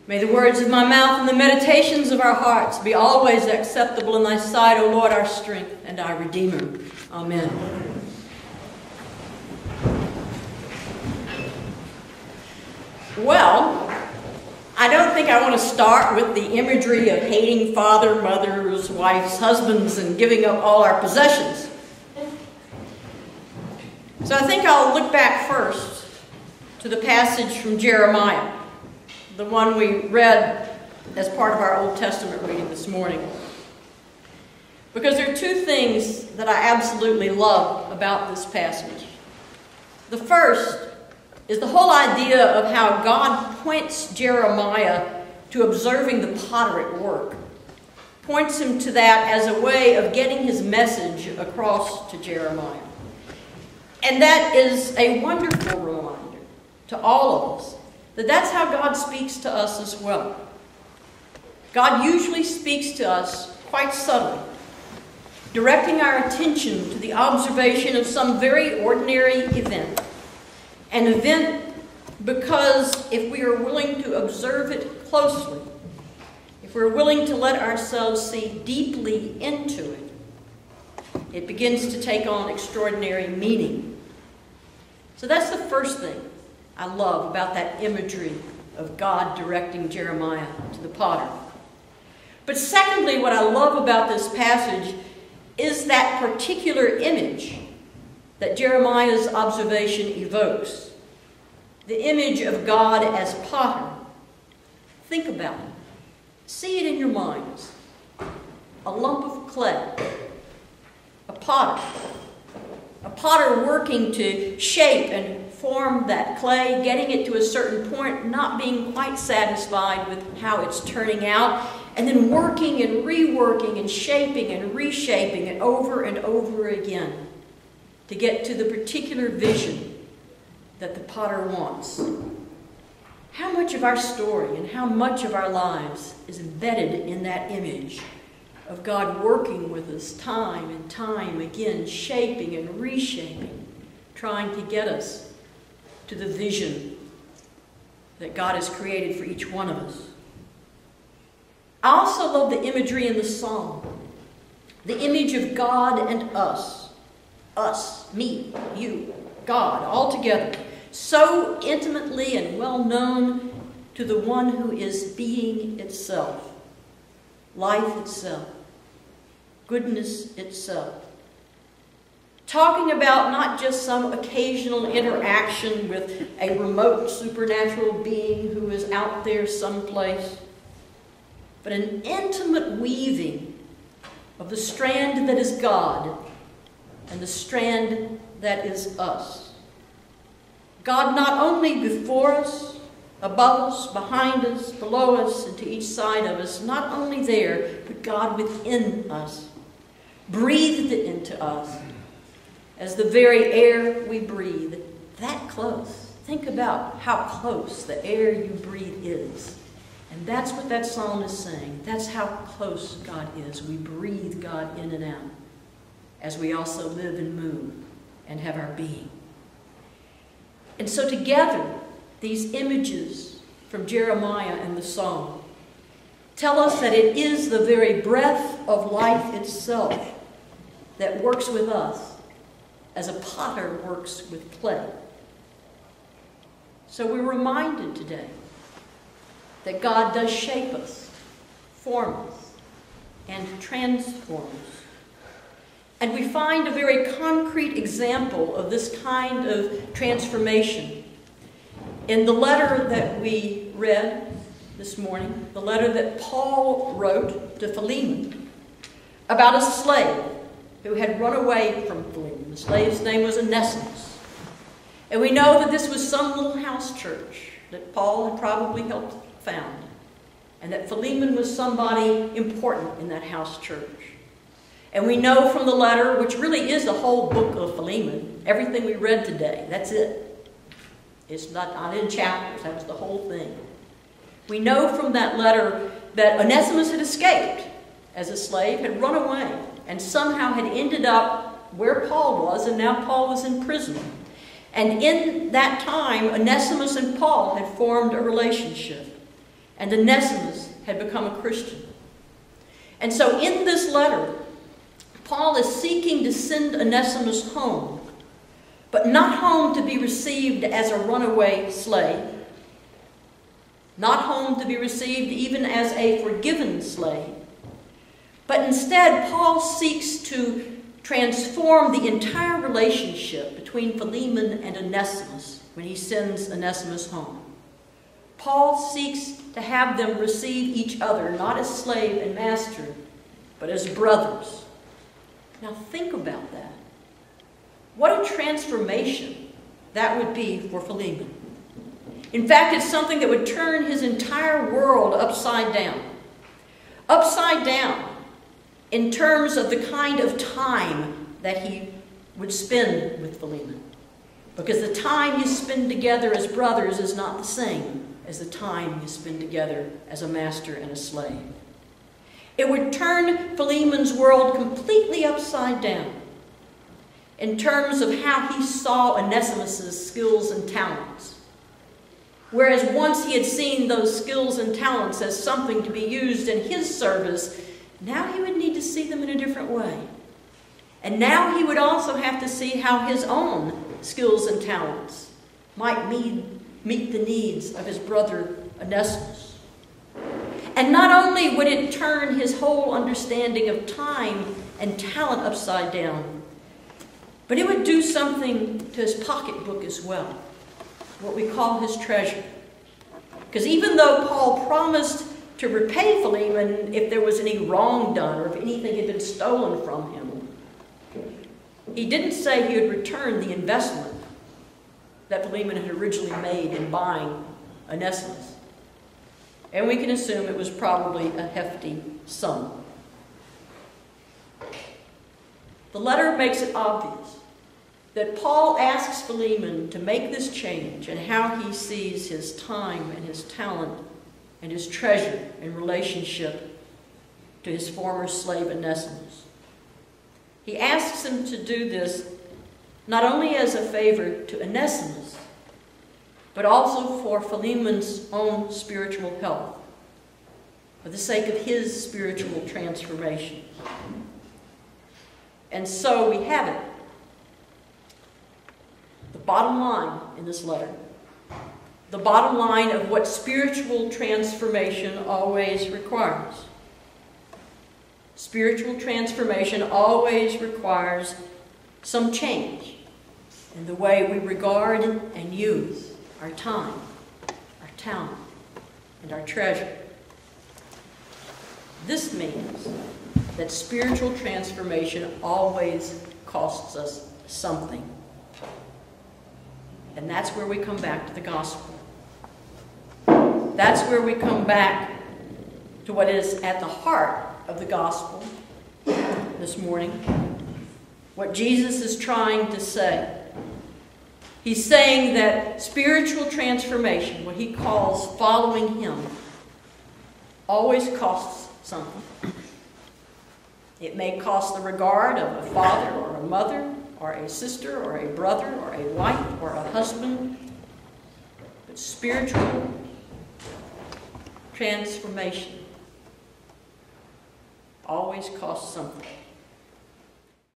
May the words of my mouth and the meditations of our hearts be always acceptable in thy sight, O Lord, our strength and our Redeemer. Amen. Well, I don't think I want to start with the imagery of hating father, mothers, wives, husbands, and giving up all our possessions. So I think I'll look back first to the passage from Jeremiah, the one we read as part of our Old Testament reading this morning. Because there are two things that I absolutely love about this passage. The first is the whole idea of how God points Jeremiah to observing the potter at work. Points him to that as a way of getting his message across to Jeremiah. And that is a wonderful reminder to all of us that that's how God speaks to us as well. God usually speaks to us quite subtly, directing our attention to the observation of some very ordinary event. An event because if we are willing to observe it closely, if we're willing to let ourselves see deeply into it, it begins to take on extraordinary meaning. So that's the first thing I love about that imagery of God directing Jeremiah to the potter. But secondly, what I love about this passage is that particular image that Jeremiah's observation evokes. The image of God as potter. Think about it. See it in your minds. A lump of clay. A potter. A potter working to shape and form that clay, getting it to a certain point, not being quite satisfied with how it's turning out, and then working and reworking and shaping and reshaping it over and over again to get to the particular vision that the potter wants. How much of our story and how much of our lives is embedded in that image of God working with us time and time again, shaping and reshaping, trying to get us to the vision that God has created for each one of us. I also love the imagery in the psalm. The image of God and us. Us, me, you, God, all together. So intimately and well known to the one who is being itself. Life itself. Goodness itself. Talking about not just some occasional interaction with a remote supernatural being who is out there someplace, but an intimate weaving of the strand that is God and the strand that is us. God not only before us, above us, behind us, below us, and to each side of us, not only there, but God within us, breathed into us as the very air we breathe, that close. Think about how close the air you breathe is. And that's what that psalm is saying. That's how close God is. We breathe God in and out as we also live and move and have our being. And so together, these images from Jeremiah and the psalm tell us that it is the very breath of life itself that works with us as a potter works with clay. So we're reminded today that God does shape us, form us, and transform us. And we find a very concrete example of this kind of transformation in the letter that we read this morning, the letter that Paul wrote to Philemon about a slave who had run away from Philemon. The slave's name was Onesimus. And we know that this was some little house church that Paul had probably helped found, and that Philemon was somebody important in that house church. And we know from the letter, which really is the whole book of Philemon, everything we read today, that's it. It's not in chapters, that was the whole thing. We know from that letter that Onesimus had escaped as a slave, had run away, and somehow had ended up where Paul was, and now Paul was in prison. And in that time, Onesimus and Paul had formed a relationship. and Onesimus had become a Christian. And so in this letter, Paul is seeking to send Onesimus home, but not home to be received as a runaway slave, not home to be received even as a forgiven slave, but instead Paul seeks to transform the entire relationship between Philemon and Onesimus when he sends Onesimus home. Paul seeks to have them receive each other not as slave and master, but as brothers. Now think about that. What a transformation that would be for Philemon. In fact, it's something that would turn his entire world upside down. Upside down in terms of the kind of time that he would spend with Philemon. Because the time you spend together as brothers is not the same as the time you spend together as a master and a slave. It would turn Philemon's world completely upside down in terms of how he saw Onesimus' skills and talents. Whereas once he had seen those skills and talents as something to be used in his service, now he would need to see them in a different way. And now he would also have to see how his own skills and talents might meet the needs of his brother Onesimus. And not only would it turn his whole understanding of time and talent upside down, but it would do something to his pocketbook as well, what we call his treasure. Because even though Paul promised to repay Philemon if there was any wrong done or if anything had been stolen from him, he didn't say he would return the investment that Philemon had originally made in buying Onesimus. And we can assume it was probably a hefty sum. The letter makes it obvious that Paul asks Philemon to make this change in how he sees his time and his talent and his treasure in relationship to his former slave Onesimus. He asks him to do this not only as a favor to Onesimus, but also for Philemon's own spiritual health, for the sake of his spiritual transformation. And so we have it. The bottom line in this letter, the bottom line of what spiritual transformation always requires. Spiritual transformation always requires some change in the way we regard and use our time, our talent, and our treasure. This means that spiritual transformation always costs us something. And that's where we come back to the gospel. That's where we come back to what is at the heart of the gospel this morning. What Jesus is trying to say. He's saying that spiritual transformation, what he calls following him, always costs something. It may cost the regard of a father or a mother or a sister or a brother or a wife or a husband. But spiritual transformation always costs something.